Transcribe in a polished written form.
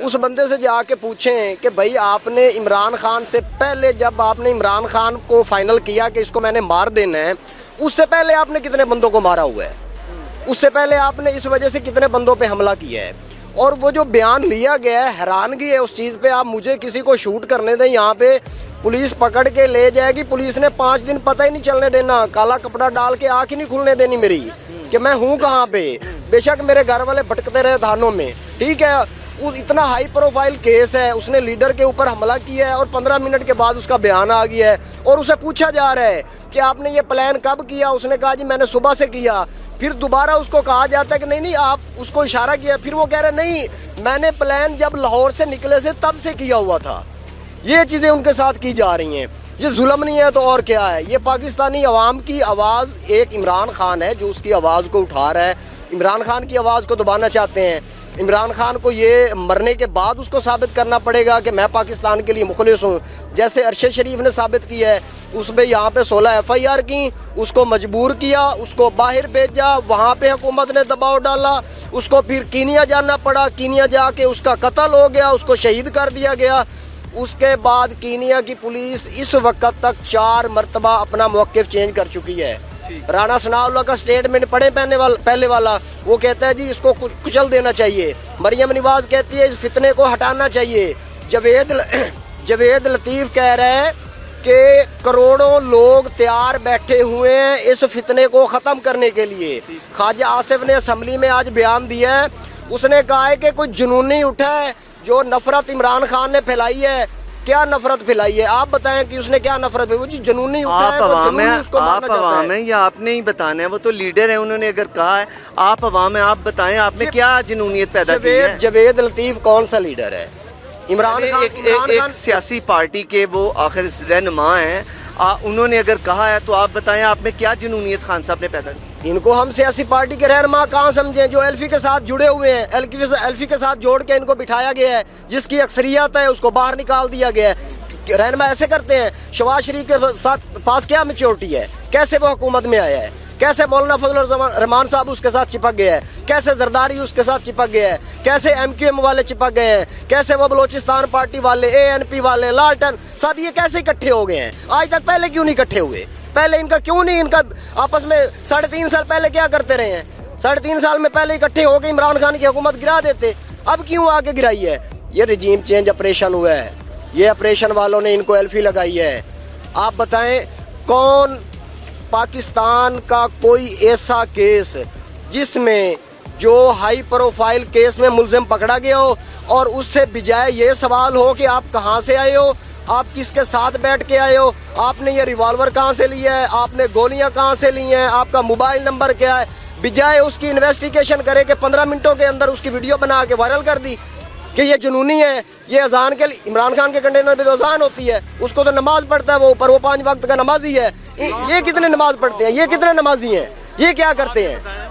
उस बंदे से जाके पूछें कि भाई आपने इमरान खान से पहले, जब आपने इमरान खान को फाइनल किया कि इसको मैंने मार देना है, उससे पहले आपने कितने बंदों को मारा हुआ है? उससे पहले आपने इस वजह से कितने बंदों पे हमला किया है? और वो जो बयान लिया गया है, हैरानगी है उस चीज़ पे। आप मुझे किसी को शूट करने दें, यहाँ पे पुलिस पकड़ के ले जाएगी, पुलिस ने 5 दिन पता ही नहीं चलने देना, काला कपड़ा डाल के आँख ही नहीं खुलने देनी मेरी कि मैं हूँ कहाँ पे। बेशक मेरे घर वाले भटकते रहे थानों में, ठीक है, उस इतना हाई प्रोफाइल केस है, उसने लीडर के ऊपर हमला किया है और 15 मिनट के बाद उसका बयान आ गया है और उसे पूछा जा रहा है कि आपने ये प्लान कब किया? उसने कहा जी मैंने सुबह से किया। फिर दोबारा उसको कहा जाता है कि नहीं आप उसको इशारा किया, फिर वो कह रहे नहीं मैंने प्लान जब लाहौर से निकले से तब से किया हुआ था। ये चीज़ें उनके साथ की जा रही हैं। ये जुल्म नहीं है तो और क्या है? ये पाकिस्तानी अवाम की आवाज़ एक इमरान खान है जो उसकी आवाज़ को उठा रहा है। इमरान खान की आवाज़ को दबाना चाहते हैं। इमरान खान को ये मरने के बाद उसको साबित करना पड़ेगा कि मैं पाकिस्तान के लिए मुखलिस हूँ, जैसे अरशद शरीफ ने साबित किया है। उसमें यहाँ पे 16 FIR की, उसको मजबूर किया, उसको बाहर भेजा, वहाँ पे हुकूमत ने दबाव डाला, उसको फिर कीनिया जाना पड़ा, कीनिया जाके उसका कत्ल हो गया, उसको शहीद कर दिया गया। उसके बाद कीनिया की पुलिस इस वक्त तक 4 मरतबा अपना मौक़िफ़ चेंज कर चुकी है। राना सनाउल्लाह का स्टेटमेंट पढ़े पहले वाला, वो कहता है जी इसको कुचल देना चाहिए। मरियम नवाज कहती है इस फितने को हटाना चाहिए। जवेद लतीफ़ कह रहा है कि करोड़ों लोग तैयार बैठे हुए हैं इस फितने को ख़त्म करने के लिए। ख्वाजा आसिफ ने असम्बली में आज बयान दिया है, उसने कहा है कि कोई जुनूनी उठा है जो नफ़रत इमरान खान ने फैलाई है। क्या नफरत फैलाई है? आप बताएं कि उसने क्या नफरत फैलाई? वो जी जुनूनी उठा है, तो जुनूनी उसको मारना चाहता है। आप है या आपने ही बताना है? वो तो लीडर है, उन्होंने अगर कहा है आप अवाम है, आप बताएं आपने क्या जुनूनियत पैदा की है? जवेद लतीफ़ कौन सा लीडर है? इमरान खान एक सियासी पार्टी के वो आखिर रहनुमा हैं, उन्होंने अगर कहा है तो आप बताएं आप में क्या जुनूनियत खान साहब ने पैदा की? इनको हम सियासी पार्टी के रहनुमा कहाँ समझें? जो एल्फी के साथ जुड़े हुए हैं, एल्फी के साथ जोड़ के इनको बिठाया गया है, जिसकी अक्सरियत है उसको बाहर निकाल दिया गया है। रहनुमा ऐसे करते हैं? शहबाज शरीफ के साथ पास क्या मैच्योरिटी है? कैसे वो हुकूमत में आया है? कैसे मौलाना फजल रहमान साहब उसके साथ चिपक गया है? कैसे जरदारी उसके साथ चिपक गया है? कैसे MQM वाले चिपक गए हैं? कैसे वो बलोचिस्तान पार्टी वाले, ANP वाले, लालटन सब ये कैसे इकट्ठे हो गए हैं? आज तक पहले क्यों नहीं इकट्ठे हुए? पहले इनका क्यों नहीं, इनका आपस में 3.5 साल पहले क्या करते रहे हैं? 3.5 साल में पहले इकट्ठे होकर इमरान खान की हुकूमत गिरा देते। अब क्यों आके गिराई है? ये रजीम चेंज ऑपरेशन हुआ है, ये ऑपरेशन वालों ने इनको एल्फी लगाई है। आप बताएं कौन पाकिस्तान का कोई ऐसा केस जिसमें जो हाई प्रोफाइल केस में मुलजिम पकड़ा गया हो और उससे बजाय ये सवाल हो कि आप कहाँ से आए हो, आप किसके साथ बैठ के आए हो, आपने ये रिवॉल्वर कहाँ से लिया है, आपने गोलियाँ कहाँ से ली हैं, आपका मोबाइल नंबर क्या है, बजाय उसकी इन्वेस्टिगेशन करे कि 15 मिनटों के अंदर उसकी वीडियो बना के वायरल कर दी कि ये जुनूनी है। ये अजान के लिए इमरान खान के कंटेनर में तो अजान होती है, उसको तो नमाज पढ़ता है वो ऊपर, वो 5 वक्त का नमाजी है। ये कितने नमाज पढ़ते हैं? ये कितने नमाजी हैं? ये क्या करते हैं?